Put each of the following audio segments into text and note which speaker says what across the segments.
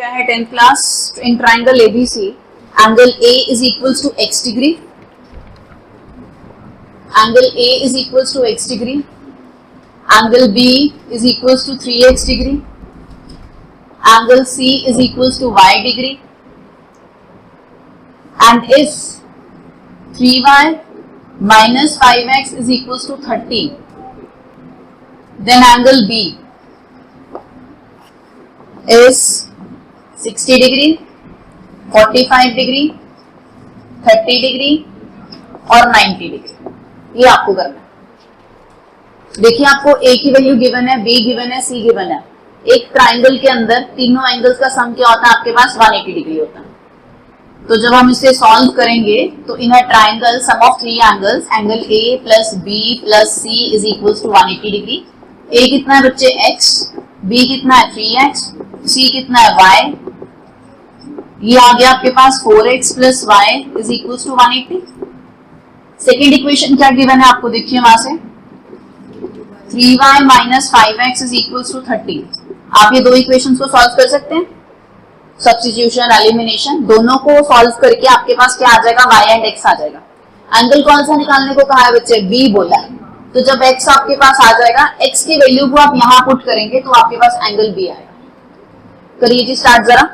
Speaker 1: क्या है 10th class in triangle ABC angle A is equals to x degree, angle A is equals to x degree, angle B is equals to 3x degree, angle C is equals to y degree, and if 3y minus 5x is equals to 30, then angle B is 60 degree, 45 degree, 30 degree और 90 degree. ये आपको करना है। देखिए आपको A की value given है, B given है, C गिवन है। एक ट्राइंगल के अंदर तीनों एंगल्स का सम क्या होता है? आपके पास 180 डिग्री होता है। तो जब हम इसे सॉल्व करेंगे तो in a triangle sum of three angles, angle A plus B plus C is equals to 180 degree. A कितना है बच्चे? x, B कितना है 3x, C कितना है y। ये आ गया आपके पास 4x plus y is equals to 180। Second equation क्या गिवन है आपको? देखिए वहां से 3y minus 5x is equals to 30। आप ये दो इक्वेशंस को सॉल्व कर सकते हैं, सब्स्टिट्यूशन एलिमिनेशन दोनों को सॉल्व करके आपके पास क्या आ जाएगा? y एंड x आ जाएगा। एंगल कौन सा निकालने को कहा है बच्चे? B बोला है। तो जब x आपके पास आ जाएगा, x की वैल्यू को आप यहां पुट करेंगे तो आपके पास एंगल B आएगा। करिए जी स्टार्ट जरा।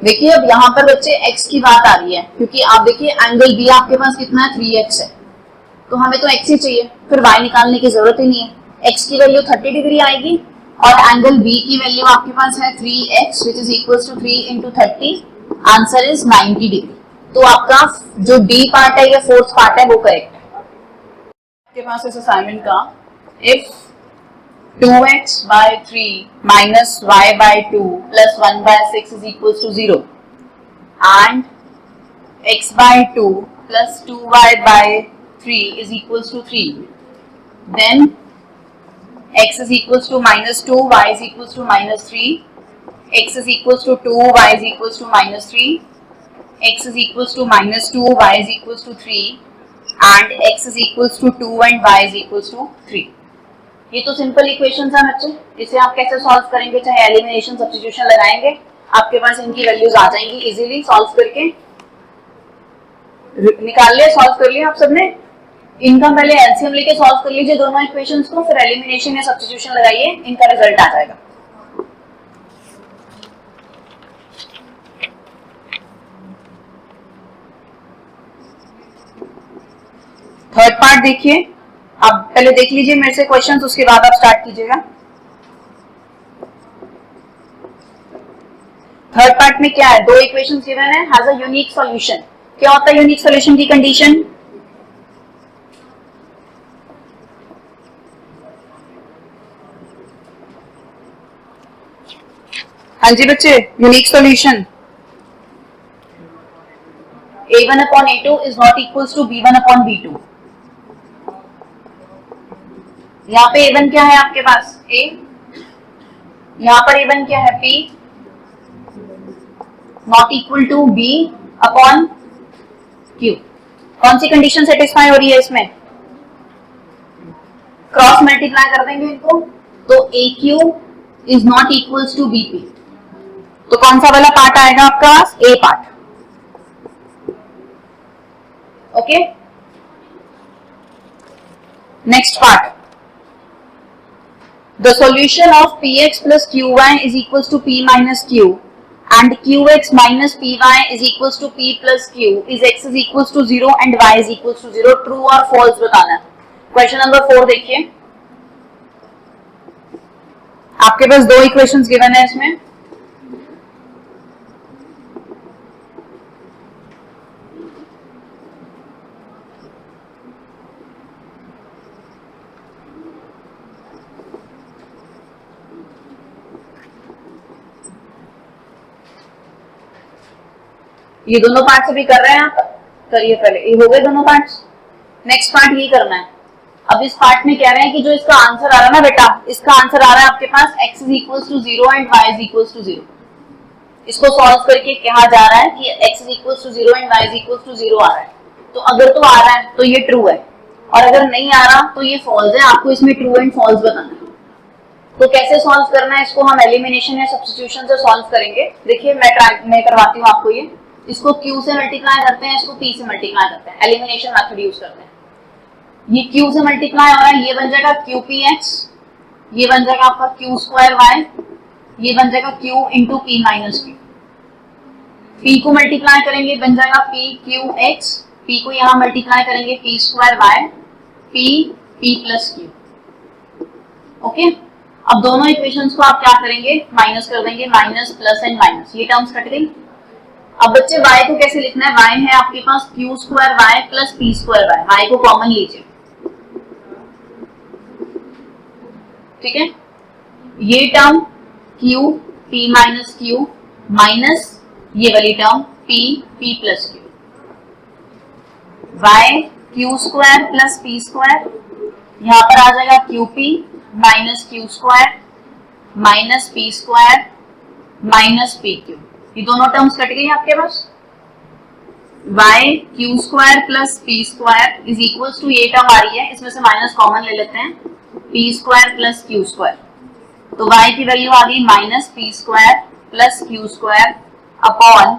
Speaker 1: देखिए अब यहाँ पर बच्चे x की बात आ रही है, क्योंकि आप देखिए एंगल B आपके पास कितना है? 3x है, तो हमें तो x ही चाहिए, फिर y निकालने की जरूरत ही नहीं है। x की वैल्यू 30 डिग्री आएगी और एंगल B की वैल्यू आपके पास है 3x which is equals to 3 into 30, answer is 90 degree. तो आपका जो D पार्ट है या फोर्थ पार्ट है वो करेक्ट है। आपके पास इस असाइनमेंट का if 2x by 3 minus y by 2 plus 1 by 6 is equals to 0 and x by 2 plus 2y by 3 is equals to 3, then x is equals to minus 2, y is equals to minus 3, x is equals to 2, y is equals to minus 3, x is equals to minus 2, y is equals to 3 and x is equals to 2 and y is equals to 3। ये तो simple equations हैं बच्चे, इसे आप कैसे solve करेंगे? चाहे elimination substitution लगाएंगे, आपके पास इनकी वैल्यूज आ जाएंगी इजीली। सॉल्व करके निकाल लिया, सॉल्व कर लिया आप सबने। इनका पहले एलसीएम लेके सॉल्व कर लीजिए दोनों इक्वेशंस को, फिर एलिमिनेशन या सब्स्टिट्यूशन लगाइए, इनका रिजल्ट आ जाएगा। थर्ड पार्ट देखिए, आप पहले देख लीजिए मेरे से क्वेश्चंस, उसके बाद आप स्टार्ट कीजिएगा। थर्ड पार्ट में क्या है? दो इक्वेशंस गिवन है, हैज अ यूनिक सॉल्यूशन। क्या होता है यूनिक सॉल्यूशन की कंडीशन? हाँ जी बच्चे, unique solution a1 upon a2 is not equals to b1 upon b2। यहाँ पे a1 क्या है आपके पास? a, यहाँ पर a1 क्या है? p, not equal to b upon q। कौन सी कंडीशन सेटिस्फाई हो रही है इसमें? क्रॉस मल्टीप्लाई कर देंगे इनको, तो aq is not equals to bp। तो कौन सा वाला पार्ट आएगा आपका? a part. Okay, next part, the solution of px plus qy is equals to p minus q and qx minus py is equals to p plus q is x is equals to 0 and y is equals to 0। True और false बताना है। Question number 4 देखिए, आपके पास दो equations given है इसमें। ये दोनों पार्ट अभी कर रहे हैं आप, करिए पहले, ये हो गए दोनों पार्ट्स। नेक्स्ट पार्ट ये करना है। अब इस पार्ट में कह रहे हैं कि जो इसका आंसर आ रहा है ना बेटा, इसका आंसर आ रहा है आपके पास x is equal to 0 and y is equal to 0। इसको सॉल्व करके कहा जा रहा है कि x is equal to 0 and y is equal to 0 आ रहा है। तो अगर तो आ रहा है तो ये ट्रू है, और अगर नहीं आ रहा तो ये फॉल्स है। आपको इसमें ट्रू एंड फॉल्स बताना है। तो कैसे सॉल्व करना है इसको, हम एलिमिनेशन या सब्स्टिट्यूशन से सॉल्व करेंगे। देखिए मैं करवाती हूँ आपको ये। इसको q से मल्टीप्लाई करते हैं, इसको p से मल्टीप्लाई करते हैं, एलिमिनेशन मेथड यूज करते हैं। ये q से मल्टीप्लाई हो रहा है, ये बन जाएगा qpx, ये बन जाएगा आपका q स्क्वायर y, ये बन जाएगा q into p minus q। p को मल्टीप्लाई करेंगे बन जाएगा p qx, p को यहाँ मल्टीप्लाई करेंगे p square y, p plus q। Okay, अब दोनों इक्वेशंस को आप क्या करेंगे, माइनस कर देंगे, माइनस प्लस एंड माइनस, ये टर्म्स कट गई। अब बच्चे y को कैसे लिखना है, y है आपके पास q square y plus p square y, y को कॉमन लीजिए, ठीक है। ये term q p minus q minus ये वाली term p plus q, y q square plus p square, यहाँ पर आ जाएगा qp minus q square minus p square minus pq। ये दोनों टर्म्स कट गई आपके पास। y q square plus p square is equals to, ये टर्म आ रही है, इसमें से माइनस कॉमन ले लेते हैं, p square plus q square. तो y की वैल्यू आ गई minus p square plus q square upon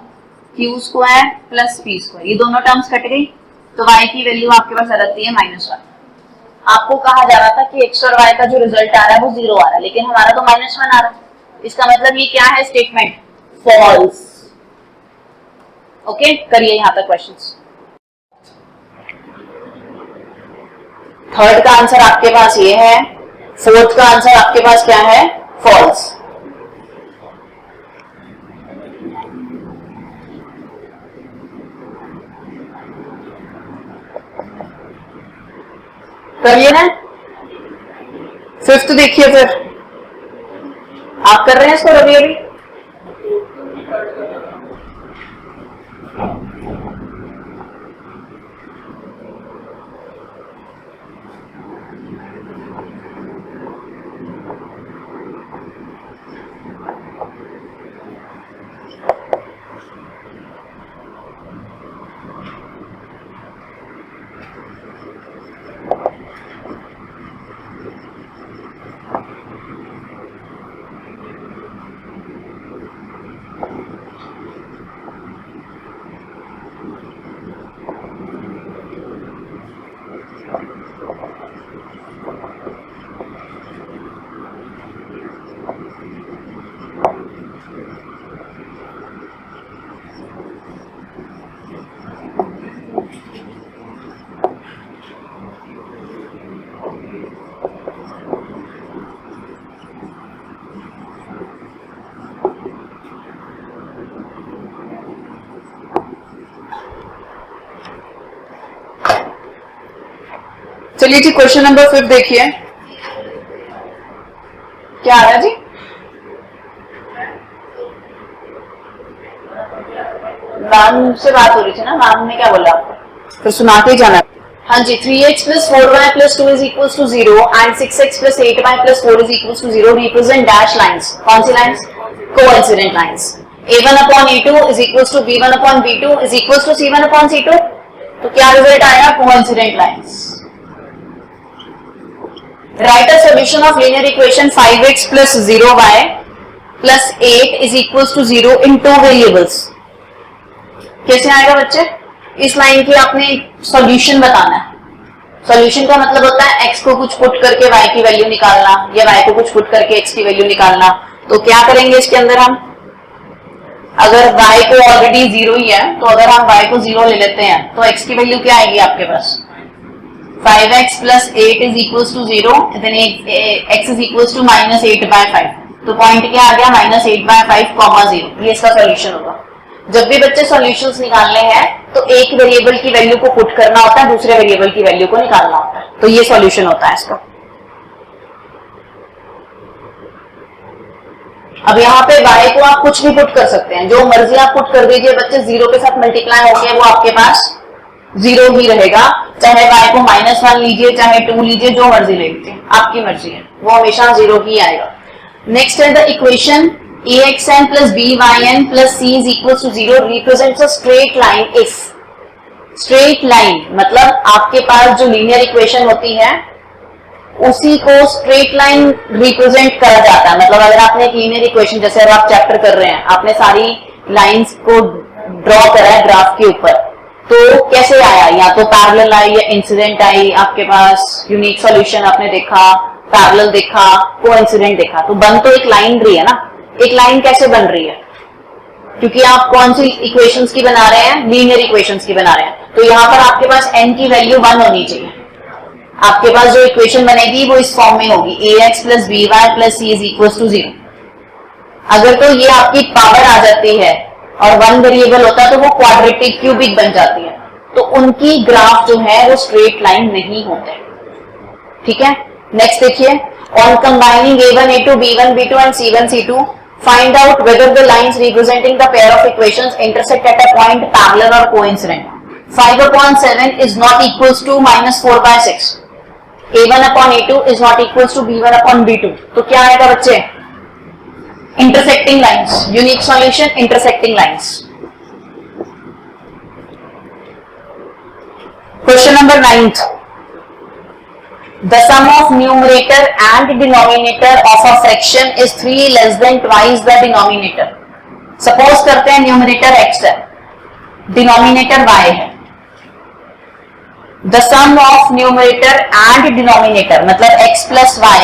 Speaker 1: q square plus p square. ये दोनों टर्म्स कट गई, तो y की वैल्यू आपके पास आ जाती है -1। आपको कहा जा रहा था कि x और y का जो रिजल्ट आ रहा है वो 0 आ रहा है, लेकिन हमारा तो -1 आ रहा है। इसका मतलब ये क्या है, स्टेटमेंट फॉल्स। ओके, करिए यहां तक क्वेश्चंस। थर्ड का आंसर आपके पास ये है, फोर्थ का आंसर आपके पास क्या है, फॉल्स। करिए ना, फिफ्थ देखिए फिर। आप कर रहे हैं इसको रवि अभी? चलिए जी, क्वेश्चन नंबर 5 देखिए क्या आ रहा है जी। मैम से बात हो रही थी ना, मैम ने क्या बोला, फिर सुना के जाना। हाँ जी, 3x plus 4y plus 2 is equal to 0 and 6x plus 8y plus 4 is equal to 0 represent dash lines. कौन सी lines, coincident lines. a1 upon a2 is equal to b1 upon b2 is equal to c1 upon c2। तो क्या result आएगा, coincident lines. Write a solution of linear equation 5x plus 0y plus 8 is equals to 0 in two variables। कैसे आएगा बच्चे, इस line की आपने solution बताना है। सॉल्यूशन का मतलब होता है x को कुछ पुट करके y की वैल्यू निकालना, या y को कुछ पुट करके x की वैल्यू निकालना। तो क्या करेंगे इसके अंदर हम, अगर y को ऑलरेडी 0 ही है तो अगर हम y को 0 ले लेते हैं तो x की वैल्यू क्या आएगी आपके पास, 5x plus 8 is equals to 0, then x is equals to minus 8 by 5। तो पॉइंट क्या आ गया, minus 8 by 5, 0। ये इसका सॉल्यूशन होगा। जब भी बच्चे सॉल्यूशंस निकालने हैं तो एक वेरिएबल की वैल्यू को पुट करना होता है, दूसरे वेरिएबल की वैल्यू को निकालना होता है। तो ये सॉल्यूशन होता है इसका। अब यहाँ पे y को आप कुछ भी पुट कर सकते हैं, जो मर्जी आप पुट कर दीजिए बच्चे, 0 के साथ मल्टीप्लाई होके वो आपके पास 0 ही रहेगा। चाहे y को -1 लीजिए, चाहे 2 लीजिए, जो मर्जी ले लीजिए, आपकी मर्जी है, वो हमेशा 0 ही आएगा। नेक्स्ट है the equation axn plus byn plus c is equals to 0 represents a straight line if। Straight line मतलब आपके पास जो लीनियर इक्वेशन होती है उसी को स्ट्रेट लाइन रिप्रेजेंट करा जाता है। मतलब अगर आपने एक लीनियर इक्वेशन, जैसे अब आप चैप्टर कर रहे हैं, आपने सारी लाइंस को ड्रॉ करा है ग्राफ के ऊपर, तो कैसे आया, या तो पैरेलल आई या इंसिडेंट आई, आपके पास यूनिक सॉल्यूशन आपने देखा, पैरेलल देखा, कोइंसिडेंट देखा, तो बन तो एक लाइन रही है ना। एक लाइन कैसे बन रही है, क्योंकि आप कौन सी इक्वेशंस की बना रहे हैं, लीनियर इक्वेशंस की बना रहे हैं, तो यहां पर आपके पास n की वैल्यू 1 होनी चाहिए। आपके पास जो इक्वेशन बनेगी वो इस फॉर्म में होगी, ax plus by plus c is equals to 0। अगर तो ये आपकी पावर आ जाती है और 1 वेरिएबल होता तो वो क्वाड्रेटिक क्यूबिक बन जाती है, तो उनकी ग्राफ जो है वो स्ट्रेट लाइन नहीं होते। ठीक है, नेक्स्ट देखिए, on combining a1 a2 b1 b2 and c1 c2 find out whether the lines representing the pair of equations intersect at a point parallel or coincident। 5/7 is not equals to -4/6। a1/a2 is not equals to b1/b2। तो क्या आएगा बच्चे, intersecting lines, unique solution intersecting lines. Question number 9th, the sum of numerator and denominator of a fraction is 3 less than twice the denominator। Suppose करते हैं numerator x है, denominator y है। the sum of numerator and denominator मतलब x plus y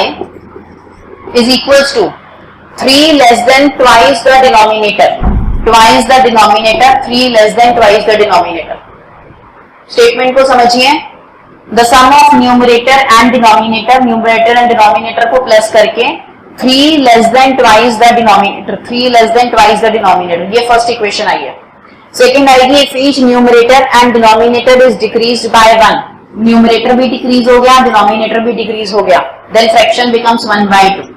Speaker 1: is equals to 3 less than twice the denominator, twice the denominator, 3 less than twice the denominator। Statement को समझिए, the sum of numerator and denominator, numerator and denominator को plus करके 3 less than twice the denominator, 3 less than twice the denominator, ये first equation आई है। Second आएगी, if each numerator and denominator is decreased by 1, numerator भी decrease हो गया, denominator भी decrease हो गया, then fraction becomes 1/2।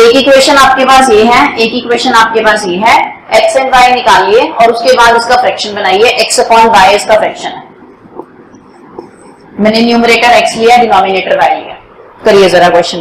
Speaker 1: एक इक्वेशन आपके पास ये है, एक इक्वेशन आपके पास ये है, x एंड y निकालिए और उसके बाद इसका फ्रैक्शन बनाइए, x/y इसका फ्रैक्शन है। मैंने न्यूमरेटर x लिया, डिनोमिनेटर y लिया। करिए जरा क्वेश्चन।